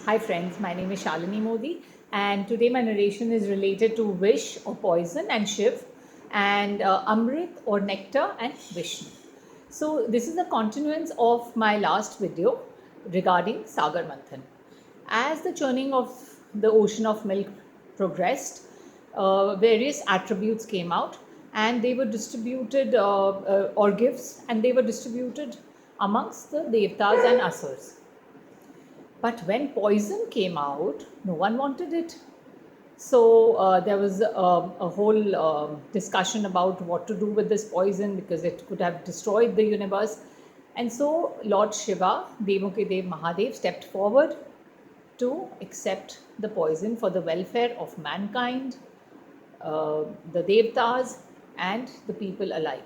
Hi friends, my name is Shalini Modi and today my narration is related to Vish or poison and Shiv and Amrit or nectar and Vishnu. So this is a continuance of my last video regarding Sagar Manthan. As the churning of the ocean of milk progressed, various attributes came out and they were distributed or gifts and they were distributed amongst the Devtas and Asurs. But when poison came out, no one wanted it. So there was a whole discussion about what to do with this poison because it could have destroyed the universe. And so Lord Shiva, Dev Mahadev, stepped forward to accept the poison for the welfare of mankind, the Devtas, and the people alike.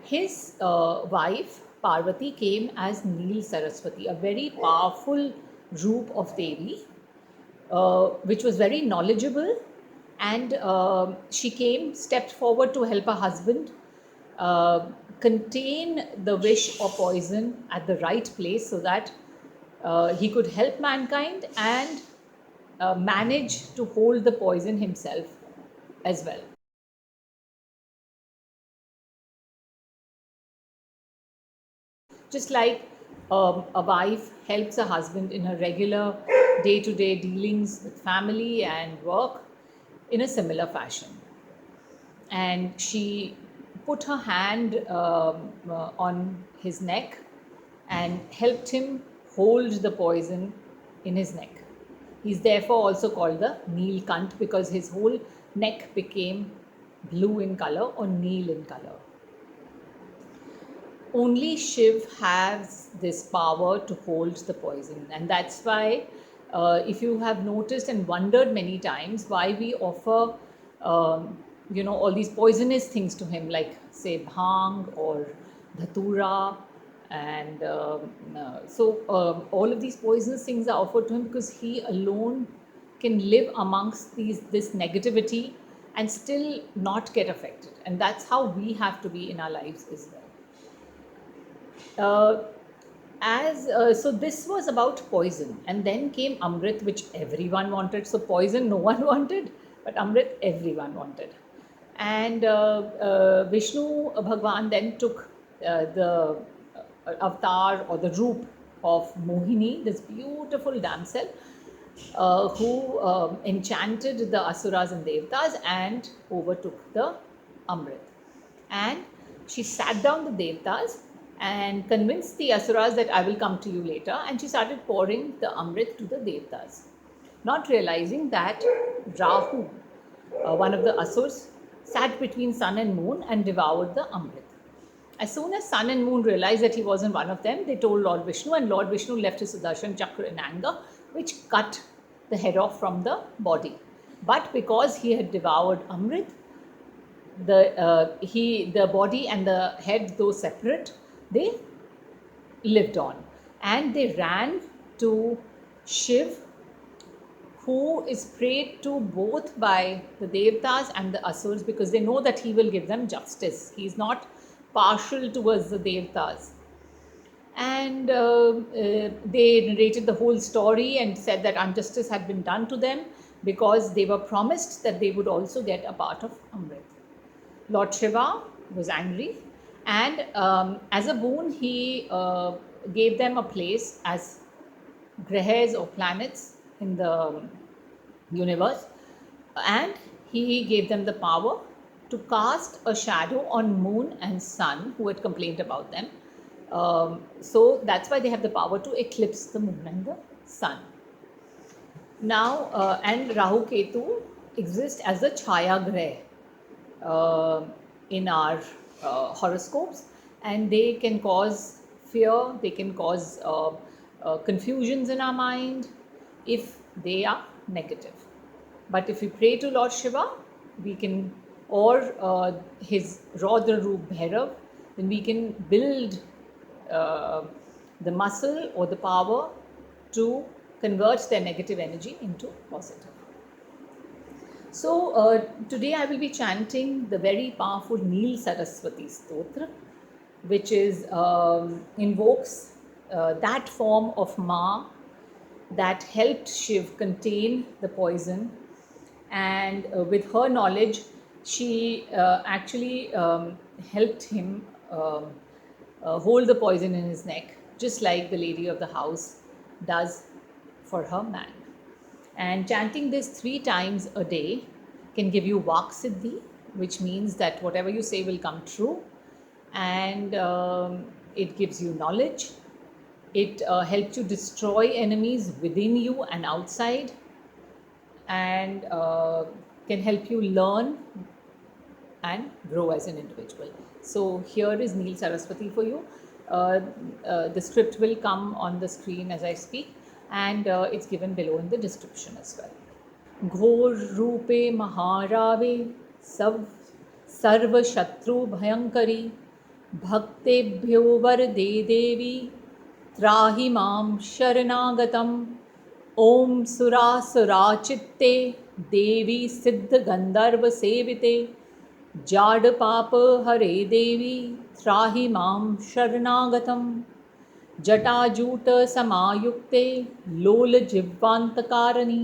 His wife Parvati came as Neel Saraswati, a very powerful roop of Devi, which was very knowledgeable, and she came, stepped forward to help her husband uh, contain the wish or poison at the right place so that he could help mankind and manage to hold the poison himself as well. Just like a wife helps a husband in her regular day to day dealings with family and work in a similar fashion. And she put her hand on his neck and helped him hold the poison in his neck. He's therefore also called the Neelkant because his whole neck became blue in color or Neel in color. Only Shiv has this power to hold the poison, and that's why, if you have noticed and wondered many times, why we offer, all these poisonous things to him, like say bhang or dhatura, and all of these poisonous things are offered to him because he alone can live amongst this negativity and still not get affected, and that's how we have to be in our lives as well. Uh, so this was about poison, and then came Amrit, which everyone wanted. So poison no one wanted, but Amrit everyone wanted. And Vishnu Bhagwan then took the avatar or the roop of Mohini, this beautiful damsel, who enchanted the Asuras and Devtas and overtook the Amrit. And she sat down the Devtas and convinced the Asuras that I will come to you later. And she started pouring the Amrit to the Devtas, not realizing that Rahu, one of the Asurs, sat between sun and moon and devoured the Amrit. As soon as sun and moon realized that he wasn't one of them, they told Lord Vishnu, and Lord Vishnu left his Sudarshan Chakra in anger, which cut the head off from the body. But because he had devoured Amrit, the body and the head, though separate, they lived on, and they ran to Shiv, who is prayed to both by the Devtas and the Asurs because they know that he will give them justice. He is not partial towards the Devtas. And they narrated the whole story and said that injustice had been done to them because they were promised that they would also get a part of Amrit. Lord Shiva was angry, and as a boon, he gave them a place as grahas or planets in the universe, and he gave them the power to cast a shadow on moon and sun who had complained about them. So that's why they have the power to eclipse the moon and the sun. Now, and Rahu Ketu exist as the Chaya Grah in our horoscopes, and they can cause fear, they can cause confusions in our mind if they are negative. But if we pray to Lord Shiva, we can, or his Raudra Roop Bhairav, then we can build the muscle or the power to convert their negative energy into positive. So today I will be chanting the very powerful Neel Saraswati Stotra, which is invokes that form of Ma that helped Shiv contain the poison, and with her knowledge, she actually helped him hold the poison in his neck, just like the lady of the house does for her man. And chanting this 3 times a day can give you Vak Siddhi, which means that whatever you say will come true, and it gives you knowledge. It helps you destroy enemies within you and outside, and can help you learn and grow as an individual. So here is Neel Saraswati for you. The script will come on the screen as I speak, and it's given below in the description as well. घोर रूपे महारावे सब सर्व शत्रु भयंकरी भक्तेभ्यो वरदे देवी त्राहि मां शरणागतम् ओम सुरासुराचित्ते देवी सिद्ध गंधर्व सेविते जाड पाप हरे देवी त्राहि मां शरणागतम् जटाजूट समायुक्ते लोल जिह्वान्तकारणी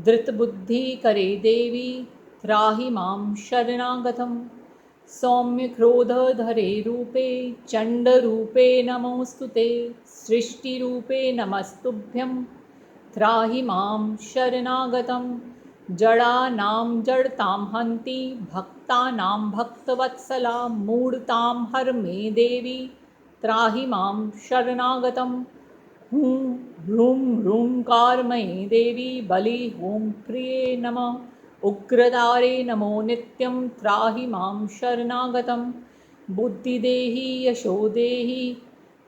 धृतबुद्धि करे देवी त्राहि मां शरणागतम् सौम्य क्रोधधरे रूपे चण्डरूपे नमोऽस्तुते सृष्टिरूपे नमस्तुभ्यं त्राहि मां शरणागतम् जडानां जडतां हन्ति भक्तानां भक्तवत्सला मूढतां हर मे देवी त्राहि मां शरणागतम् हूं ह्रूं ह्रूंकारमयी देवी बलि हूं प्रिये नमः उग्रतारे नमो नित्यं त्राहि मां शरणागतम् बुद्धिदेहि यशो देहि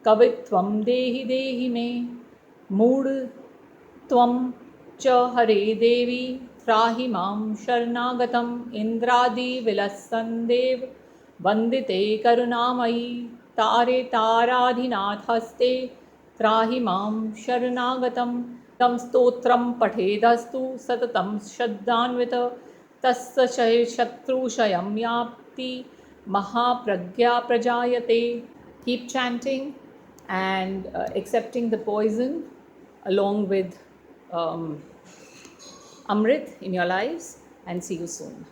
कवित्वं देहि देहि मे मूढत्वं च हरे देवी त्राहि मां शरणागतम् इन्द्रादिविलसन्देव वन्दिते करुणामयी तारे ताराधिनाथस्ते त्राहि मां शरणागतम् तं स्तोत्रं पठेदस्तु सततं श्रद्धान्वित तस्य शत्रुक्षयं याप्ति Mahapragya प्रजायते. Keep chanting and accepting the poison along with Amrit in your lives, and see you soon.